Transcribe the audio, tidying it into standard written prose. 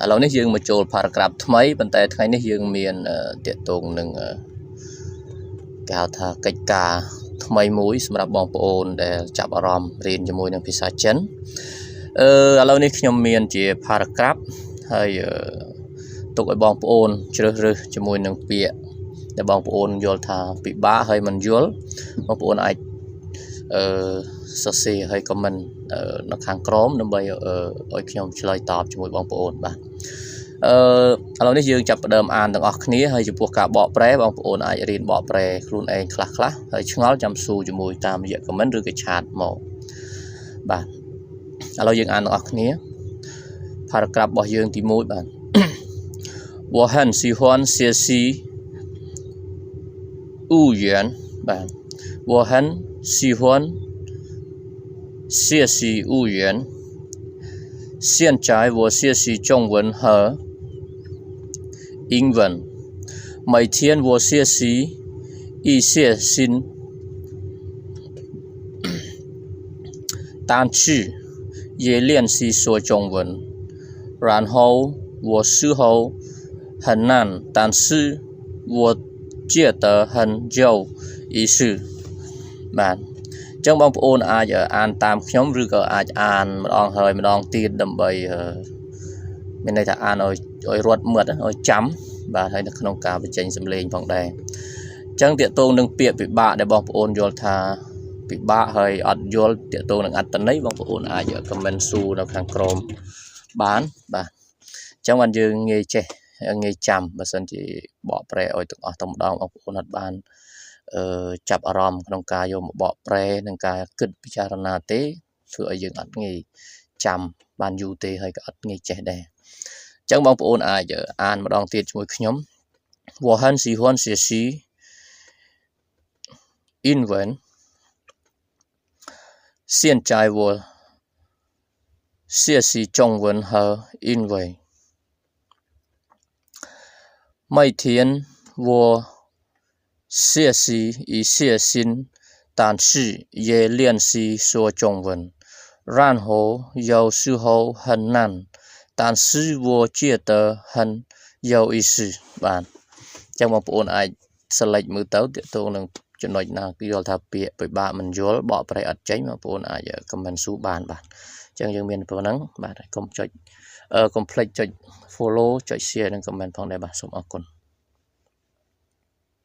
ឥឡូវនេះយើងមកចូល paragraph ថ្មីប៉ុន្តែថ្ងៃនេះយើងមានតាកតងនឹងគេហៅថាកិច្ចការថ្មីមួយសម្រាប់បងប្អូនដែលចាប់អារម្មណ៍រៀនជាមួយនឹងភាសាចិនឥឡូវនេះខ្ញុំមានជា paragraph ហើយទុកឲ្យបងប្អូនជ្រើសរើសជាមួយនឹងពាក្យដែលបងប្អូនយល់ថាពិបាកហើយមិនយល់បងប្អូនអាចសរសេរហើយ comment នៅខាងក្រោមដើម្បីឲ្យខ្ញុំឆ្លើយតបជាមួយបងប្អូនបាទឥឡូវនេះយើងចាប់ផ្ដើមអានទាំងអស់គ្នាហើយចំពោះការបកប្រែបងប្អូនអាចរៀនបកប្រែខ្លួនឯងខ្លះហើយឆ្ងល់ចាំសួរជាមួយតាមរយៈ comment ឬក៏ឆាតមកបាទឥឡូវយើងអានទាំងអស់គ្នា paragraph របស់យើងទី1បាទ我很喜欢学习语言បាទ我很喜欢学习语言现在我学习中文和英文每天我学习一些新单词也练习说中文然后我事后很难但是我觉得很有意思បាទចឹងបងប្អូនអាចអានតាមខ្ញុំឬក៏អាចអានម្ដងហើយម្ដងទៀតដើម្បីមានន័យថាអានឲ្យរត់មឹកឲ្យចាំបាទហើយនៅក្នុងការបញ្ចេញសំឡេងផងដែរចឹងតាកតងនឹងពាក្យពិបាកដែលបងប្អូនយល់ថាពិបាកហើយអត់យល់តាកតងនឹងអត្ថន័យបងប្អូនអាច comment សួរនៅខាងក្រោមបានបាទចឹងបានយើងងាយចេះងាយចាំបើសិនជាបកប្រែឲ្យទាំងអស់តែម្ដងបងប្អូនអត់បានចាប់អារម្មណ៍ក្នុងការយកមកបកប្រែនិងការគិតពិចារណាទេធ្វើឲ្យយើងអត់ងាយចាំបានយូរទេហើយក៏អត់ងាយចេះដែរអញ្ចឹងបងប្អូនអាចអានម្ដងទៀតជាមួយខ្ញុំ我很喜欢学习英文现在我学习中文和英文每天我学习一些新单词也练习说中文然后有时候很难但是我觉得很有意思បាទចឹងបងប្អូនអាច select មើលទៅទាក់ទងនឹងចំណុចណាគឺយល់ថាពាក្យពិបាកមិនយល់បកប្រែអត់ចេញបងប្អូនអាច comment សួរបានបាទចឹងយើងមានប៉ុណ្ណឹងបាទកុំភ្លេចចុច follow ចុច share និង comment ផងដែរបាទសូមអរគុណ